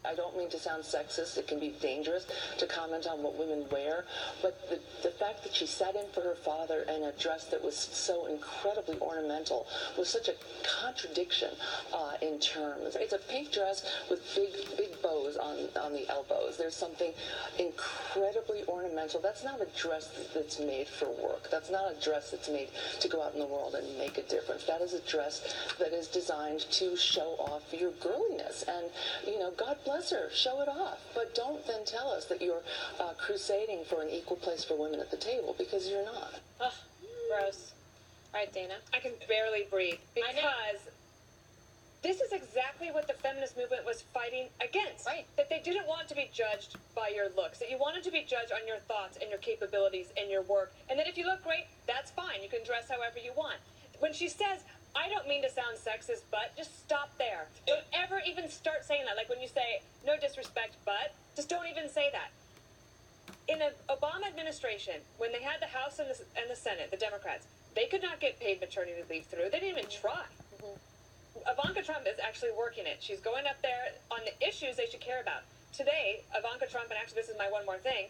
I don't mean to sound sexist. It can be dangerous to comment on what women wear, but the fact that she sat in for her father in a dress that was so incredibly ornamental was such a contradiction in terms. It's a pink dress with big bows on the elbows. There's something incredibly ornamental. That's not a dress that's made for work. That's not a dress that's made to go out in the world and make a difference. That is a dress that is designed to show off your girliness. And, you know, God bless her, show it off. But don't then tell us that you're crusading for an equal place for women at the table, because you're not. Ugh, gross. All right, Dana. I can barely breathe because this is exactly what the feminist movement was fighting against. Right. That they didn't want to be judged by your looks, that you wanted to be judged on your thoughts and your capabilities and your work, and that if you look great, that's fine. You can dress however you want. When she says, I don't mean to sound sexist, but just stop there. Don't ever even start saying that. Like when you say, no disrespect, but just don't even say that. In the Obama administration, when they had the House and the Senate, the Democrats, they could not get paid maternity leave through. They didn't even try. Ivanka Trump is actually working it. She's going up there on the issues they should care about. Today, Ivanka Trump, and actually this is my one more thing,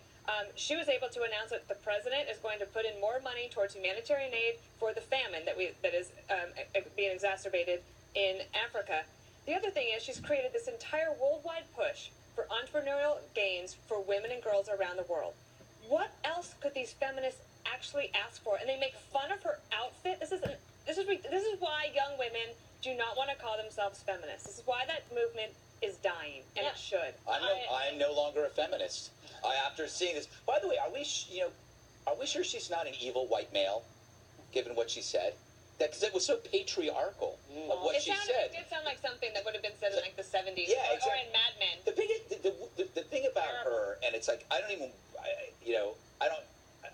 she was able to announce that the president is going to put in more money towards humanitarian aid for the famine that is being exacerbated in Africa. The other thing is she's created this entire worldwide push for entrepreneurial gains for women and girls around the world. What else could these feminists actually ask for? And they make fun of her outfit. This is why young women do not want to call themselves feminists. This is why that movement is dying, and it should. I'm no longer a feminist. After seeing this, by the way, are we sure she's not an evil white male, given what she said? Because it was so patriarchal of what she said. It did sound like something that would have been said in like the 70s or in Mad Men. The thing about her, and it's like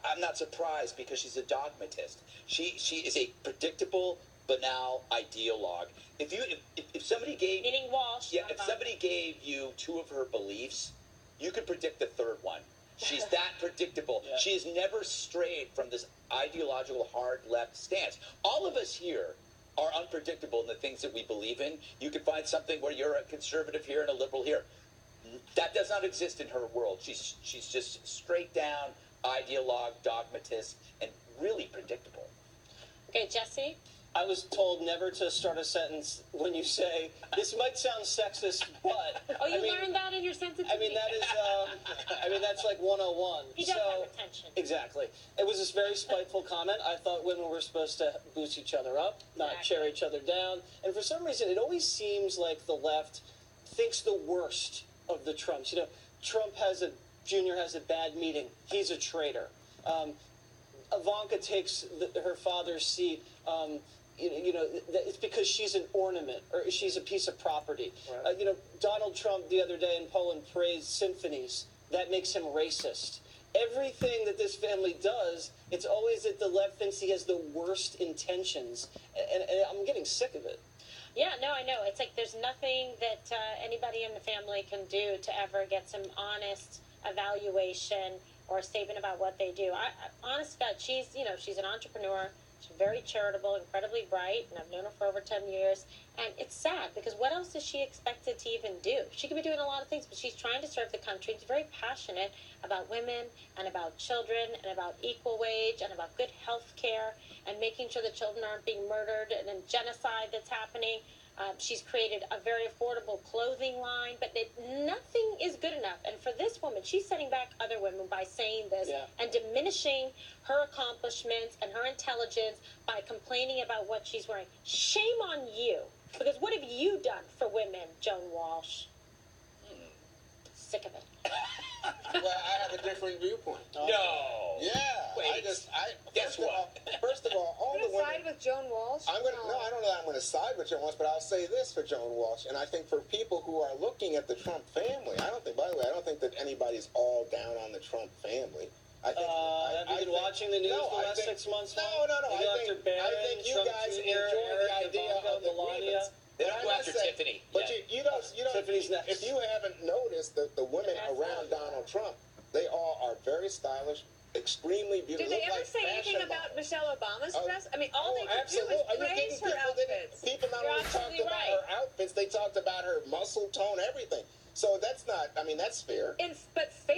I'm not surprised because she's a dogmatist. She is a predictable, banal ideologue. If somebody gave Meaning Walsh. if somebody gave you two of her beliefs, you could predict the third one. She's that predictable. Yeah. She has never strayed from this ideological hard left stance. All of us here are unpredictable in the things that we believe in. You can find something where you're a conservative here and a liberal here. That does not exist in her world. She's just straight down ideologue, dogmatist, and really predictable. Okay, Jesse? I was told never to start a sentence when you say, this might sound sexist, but... Oh, you learned that in your sensitivity? I mean, that is, that's like 101. He does have attention. Exactly. It was this very spiteful comment. I thought women were supposed to boost each other up, not tear each other down. And for some reason, it always seems like the left thinks the worst of the Trumps. You know, Trump Jr. has a bad meeting. He's a traitor. Ivanka takes her father's seat. It's because she's an ornament or she's a piece of property. Right. Donald Trump the other day in Poland praised symphonies. That makes him racist. Everything that this family does, it's always that the left thinks he has the worst intentions. And I'm getting sick of it. Yeah, no, I know. It's like there's nothing that anybody in the family can do to ever get some honest evaluation or a statement about what they do. Honest to God, she's an entrepreneur. She's very charitable, incredibly bright, and I've known her for over 10 years. And it's sad because what else is she expected to even do? She could be doing a lot of things, but she's trying to serve the country. She's very passionate about women and about children and about equal wage and about good health care and making sure that children aren't being murdered and then genocide that's happening. She's created a very affordable clothing line, but nothing is good enough. And for this woman, she's setting back other women by saying this and diminishing her accomplishments and her intelligence by complaining about what she's wearing. Shame on you. Because what have you done for women, Joan Walsh? Sick of it. Well, I have a different viewpoint. No. Yeah. Wait. Guess what? First of all, all the women. Side with Joan Walsh? I don't know that I'm going to side with Joan Walsh, but I'll say this for Joan Walsh, and I think for people who are looking at the Trump family, I don't think that anybody's all down on the Trump family. Have you been watching the news the last 6 months? No. I think you guys enjoy the idea of the grievance. They don't go after Tiffany. But you don't. Tiffany's next. If you haven't noticed that the women around Donald Trump, they all are very stylish, extremely beautiful. Did they ever say anything about Michelle Obama's dress? I mean, all they could do was praise her outfits. People not only talked about her outfits, they talked about her muscle tone, everything. So that's not, I mean, that's fair. But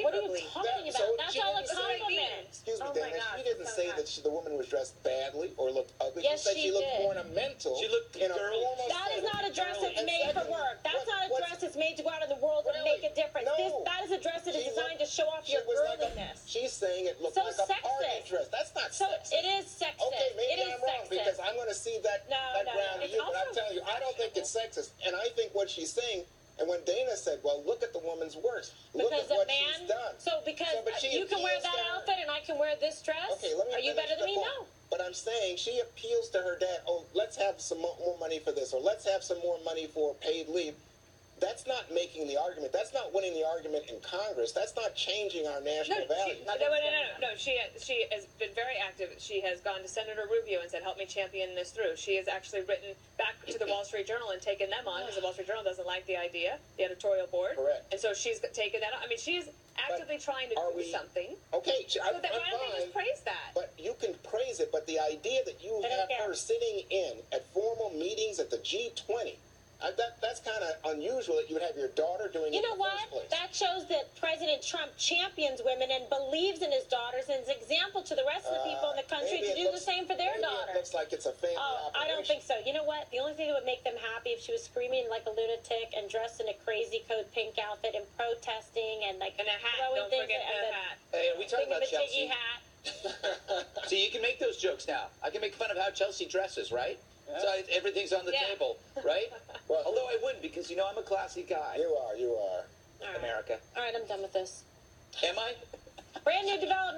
What are favorably. you talking So about? That's she all a didn't say- compliment. Excuse me, Oh my Dennis. gosh, She didn't it's so say bad. that the woman was dressed badly or looked ugly. Yes, she said she she looked did. ornamental. She looked in a girly. formal That is setting. not a dress that's And made for secondly, work. That's not a what's- dress that's made to go out in the world and Really? make a difference. No. That is a dress that is She designed looked- to show off she your was like girliness. she's saying it looked So like a party sexist. dress. That's not So sexist. it is sexist. Okay, maybe it is I'm wrong sexist. because I'm going to see that No, ground no. to you, but I'm also telling you, I don't think it's sexist. And I think what she's saying, and when Dana said, well, look at the woman's work. Look Because at a what man, she's done. because but she you can wear appeals that to her- outfit and I can wear this dress. Okay, let me Are you finish better than the me? point. No. But I'm saying she appeals to her dad, oh, let's have some more money for this, or let's have some more money for paid leave. That's not making the argument. That's not winning the argument in Congress. That's not changing our national values. No. She has been very active. She has gone to Senator Rubio and said, "Help me champion this through." She has actually written back to the Wall Street Journal and taken them on because the Wall Street Journal doesn't like the idea, the editorial board. Correct. And so she's taken that on. I mean, she's actively trying to are do we- something. Okay, So I'm why don't they fine. just praise that? But you can praise it, but the idea that you They don't have care. her sitting in at formal meetings at the G20, that's kind of unusual that you would have your daughter doing You it know in the what? first place. That shows that President Trump champions women and believes in his daughters and is an example to the rest of the people in the country Maybe to it do looks- the same for their maybe daughters. It looks like it's a family Oh, I don't operation. think so. You know what? The only thing that would make them happy if she was screaming like a lunatic and dressed in a crazy code pink outfit and protesting and like And a hat. throwing Don't things forget at the the hat. Hey, are we talking about thingamajiggy Chelsea? hat. So you can make those jokes now. I can make fun of how Chelsea dresses, right? So everything's on the Yeah. table, right? Well, Although I wouldn't, because you know I'm a classy guy. You are. All right. America. All right, I'm done with this. Am I? Brand new development.